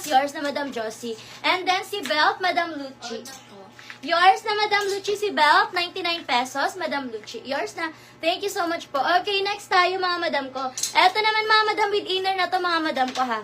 yours na Madam Josie. And then si Belt, Madam Lucci. Yours na Madam Lucci, si Belt, 99 pesos, Madam Lucci. Yours na. Thank you so much po. Okay, next tayo mga madam ko. Eto naman mga madam with inner na to mga madam ko ha.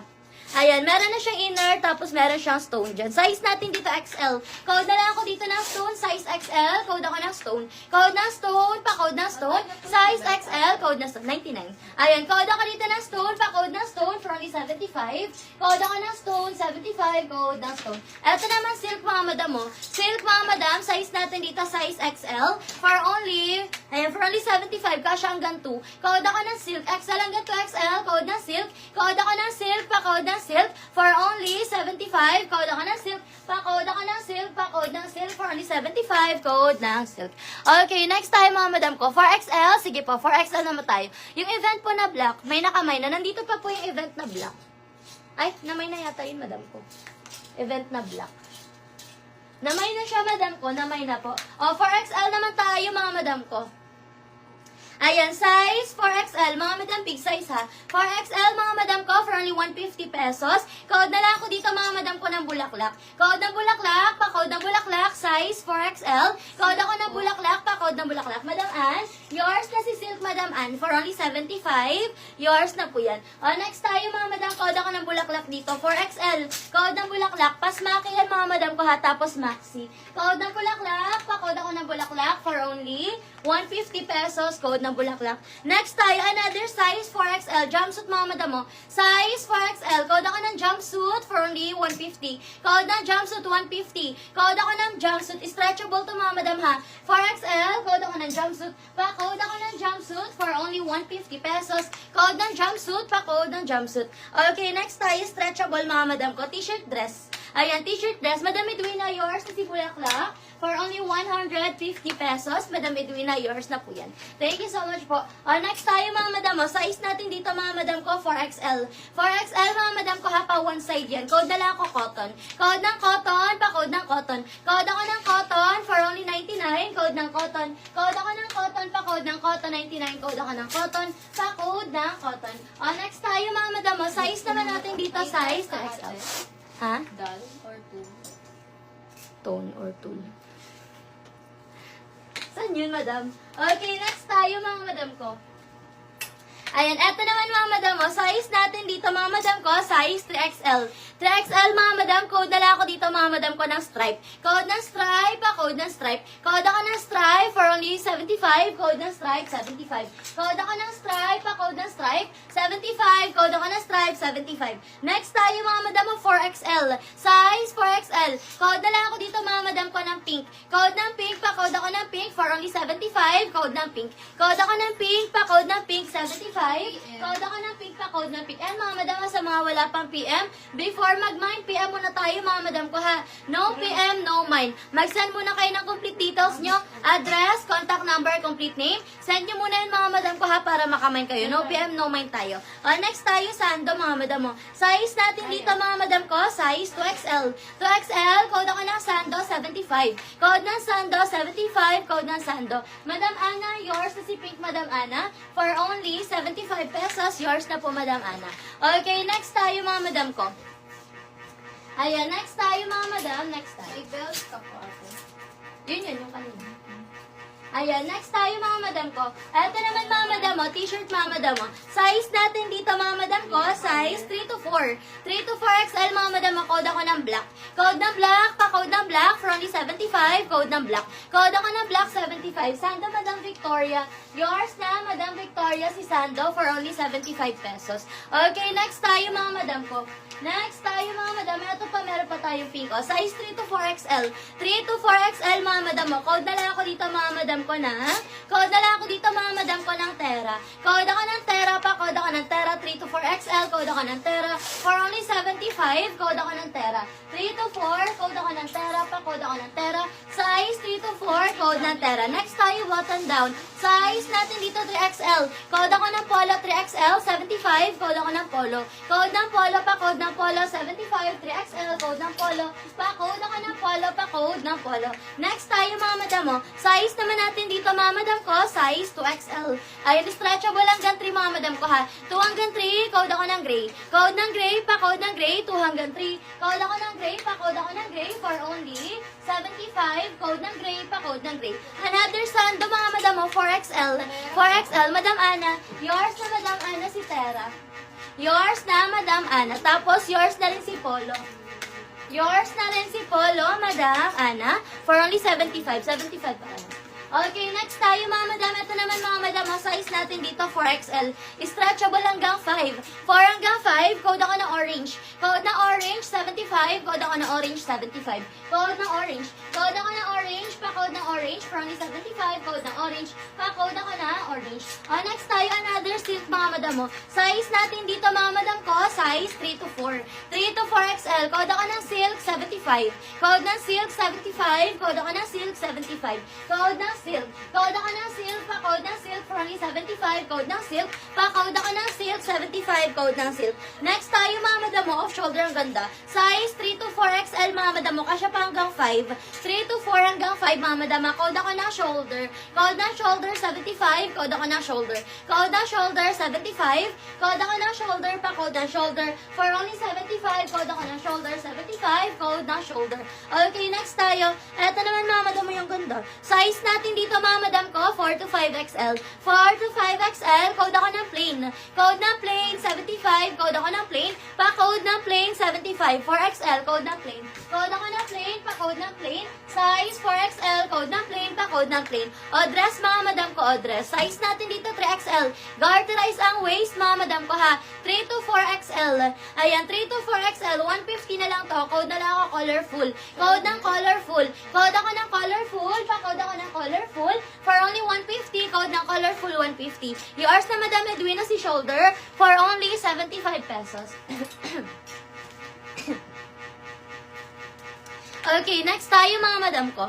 Ayan, meron na siyang inner, tapos meron siyang stone dyan. Size natin dito XL. Code na lang ako dito ng stone, size XL. Code ako ng stone. Code ng stone, pa-code ng stone. Size XL, code ng stone, 99. Ayan, code ako dito ng stone, pa-code ng stone, for only 75. Code ako ng stone, 75, code ng stone. Eto naman silk mga madam mo. Silk mga madam, size natin dito, size XL. For only 75, kasya hanggang 2. Code ako ng silk, XL hanggang 2XL, code ng silk. Code ako ng silk, pa-code ng silk for only 75. Code ako ng silk. Pa-code ako ng silk. Pa-code ng silk for only 75. Code ng silk. Okay, next time mga madam ko. For XL, sige po, for XL naman tayo. Yung event po na black, may nakamay na. Nandito pa po yung event na black. Ay, namay na yata yun madam ko. Event na black. Namay na siya madam ko. Namay na po. O, for XL naman tayo mga madam ko. Ayan, size 4XL, mga madam, big size ha. 4XL, mga madam ko, for only 150 pesos. Code na lang ako dito, mga madam ko, ng bulaklak. Code ng bulaklak, pa-code ng bulaklak, size 4XL. Code ako ng bulaklak, pa-code ng bulaklak. Madam Ann, yours na si Silk, Madam Ann, for only 75. Yours na po yan. O, next tayo, mga madam, code ako ng bulaklak dito, 4XL. Code ng bulaklak, pasmaki yan, mga madam ko ha, tapos maxi. Code ng bulaklak, pa-code ako ng bulaklak, for only 150 pesos, code ng bulaklak. Next tayo, another size 4XL, jumpsuit mga madam mo. Size 4XL, code ako ng jumpsuit for only 150. Code ng jumpsuit 150. Code ako ng jumpsuit, stretchable to mga madam ha. 4XL, code ako ng jumpsuit. Pa-code ako ng jumpsuit for only 150 pesos. Code ng jumpsuit, pa-code ng jumpsuit. Okay, next tayo, stretchable mga madam ko, t-shirt dress. Ayan, t-shirt dress. Madam Edwina, yours na si bulaklak. For only 150 pesos. Madam Edwina, yours na po yan. Thank you so much po. Next tayo mga madam. Size natin dito mga madam ko, 4XL. 4XL mga madam ko ha, pa one side yan. Code na lang ako cotton. Code ng cotton, pa-code ng cotton. Code ako ng cotton for only 99. Code ng cotton. Code ako ng cotton, pa-code ng cotton, 99. Code ako ng cotton, pa-code ng cotton. Next tayo mga madam. Size naman natin dito, size 2XL. Ha? Dull or tool? Tone or tool. Saan yun, madam? Okay, next tayo, mga madam ko. Ayan, eto naman mga madam mo. Size natin dito, mga madam ko, size 3XL. 3XL, mga madam, code na lang ako dito, mga madam ko, ng stripe. Code ng stripe, code ng stripe. Code ako ng stripe for only 75. Code ng stripe, 75. Code ako ng stripe, code ng stripe, 75. Code ako ng stripe, 75. Next tayo, mga madam mo, 4XL. Size 4XL. Code na lang ako dito, mga madam ko, ng pink. Code ng pink, code ako ng pink for only 75. Code ng pink. Code ako ng pink, code ng pink, 75. Code ako ng pink, code ng pink. And mga madam, sa mga wala pang PM, before mag-mind, PM muna tayo mga madam ko ha. No PM, no mind. Mag-send muna kayo ng complete details nyo, address, contact number, complete name. Send nyo muna yun mga madam ko ha para makamind kayo. No PM, no mind tayo. Next tayo, sando mga madam mo. Size natin dito mga madam ko, size 2XL. 2XL, code ako ng sando, 75. Code ng sando, 75. Code ng sando. Madam Ana, yours na si pink, Madam Ana, for only 75 pesos. Yours na po, Madam Ana. Okay, next tayo mga madam ko. Ayan, next tayo mga madam. Next tayo. May belt ka po ako. Yun, yung kanina. Ayan, next tayo mga madam ko. Ito naman mga madam mo, t-shirt mga madam mo. Size natin dito mga madam ko, size 3 to 4. 3 to 4XL mga madam mo, code ako ng black. Code ng black, pa-code ng black, for only 75. Code ng black. Code ako ng black, 75. Sando, Madam Victoria. Yours na, Madam Victoria, si Sando, for only 75 pesos. Okay, next tayo mga madam ko. Next tayo mga madam, ito pa, meron pa tayong pink. Size 3 to 4XL. 3 to 4XL mga madam mo. Code na lang ako dito mga madam ko na. Code na lang ako dito mga madam ko ng Tera. Code ako ng Tera pa. Code ako ng Tera. 3 to 4XL. Code ako ng Tera. For only 75. Code ako ng Tera. 3 to 4. Code ako ng Tera pa. Code ako ng Tera. Size 3 to 4. Code ng Tera. Next tayo, button down. Size natin dito 3XL. Code ako ng Polo 3XL. 75. Code ako ng Polo. Code ng Polo pa. Code ng Polo 75. 3XL. Code ng Polo pa. Code ako ng Polo pa. Code ng Polo. Next tayo mga madam mo. Size naman natin dito mga madam madam ko, size 2XL. Ayan, stretchable hanggang 3 mga madam ko ha. 2 hanggang 3, code ako ng gray. Code ng gray, pa-code ng gray, 2 hanggang 3. Code ako ng gray, pa-code ako ng gray for only 75. Code ng gray, pa-code ng gray. Another sando mga madam mo, 4XL. 4XL, Madam Ana. Yours na Madam Ana si Tera. Yours na Madam Ana. Tapos yours na rin si Polo. Yours na rin si Polo, Madam Ana, for only 75. 75 pa ano. Okay, next tayo mga madam. Ito naman mga madam, ang size natin dito 4XL. Stretchable hanggang 5. 4 hanggang 5, code ako ng orange. Code ng orange, 75. Code ako ng orange, 75. Code ng orange. Code ako ng orange, pa-code ng orange, for only 75. Code ng orange, pa-code ako ng orange. Next tayo, another silk mga madam mo. Size natin dito mga madam ko, size 3 to 4. 3 to 4XL. Code ako ng silk, 75. Code ng silk, 75. Code ako ng silk, 75. Code ng silk. Code ako ng silk, pa-code ng silk, for only 75. Code ng silk, pa-code ako ng silk, 75. Code ng silk. Next tayo mga madam mo, off-shoulder ang ganda. Size 3 to 4XL mga madam mo, kasya pa hanggang 5. 3 to 4 hanggang 5 mga madam. Code ako ng shoulder. Code ng shoulder, 75. Code ako ng shoulder. Code ng shoulder, 75. Code ako ng shoulder, pa-code ng shoulder, for only 75. Code ako ng shoulder, 75. Code ng shoulder. Okay, next tayo. Eto naman mga madam mo yung ganda. Size natin dito mga madam ko, 4 to 5XL. 4 to 5XL, code ako ng plain. Code ng plain, 75. Code ako ng plain, pa-code ng plain, 75. 4XL, code ng plain. Code ako ng plain, pa-code ng plain. Size 4XL, code ng plain, pa-code ng plain. O dress mga madam ko, o dress. Size natin dito 3XL. Garterize ang waist mga madam ko ha. 3 to 4XL. Ayan, 3 to 4XL. 150 na lang to. Code na lang ako colorful. Code ng colorful. Code ako ng colorful, pa-code ako ng colorful. For only 150, code ng colorful 150. Yours na Madam Edwina si shoulder for only 75 pesos. Okay, next tayo mga madam ko.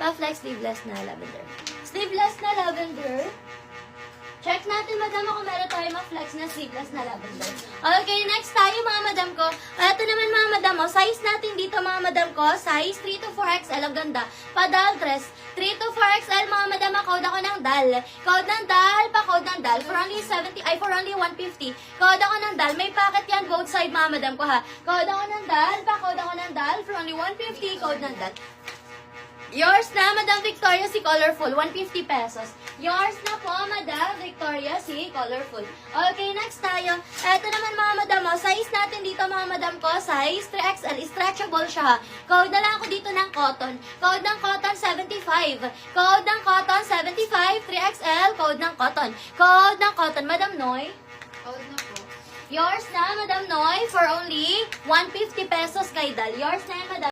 Pa-flex sleeveless na lavender. Sleeveless na lavender. Check natin, madam, kung meron tayo ma-flex na sleeveless na lavender. Okay, next tayo, mga madam ko. Ito naman, mga madam, size natin dito, mga madam ko, size 3 to 4XL, ang ganda. Pa-doll dress. 3 to 4XL, mga madam, code ako ng dal. Code ng dal, pa-code ng dal. For only 150. Code ako ng dal. May packet yan, both side, mga madam ko, ha. Code ako ng dal, pa-code ako ng dal. For only 150, code ng dal. Yours na, Madam Victoria, si Colorful. 150 pesos. Yours na po, Madam Victoria, si Colorful. Okay, next tayo. Ito naman, mga madam, size natin dito, mga madam ko, size 3XL. Stretchable siya. Code na lang ako dito ng cotton. Code ng cotton, 75. Code ng cotton, 75. 3XL, code ng cotton. Code ng cotton, Madam Noy. Code na po. Yours na, Madam Noy, for only 150 pesos kay Dal. Yours na yan, Madam.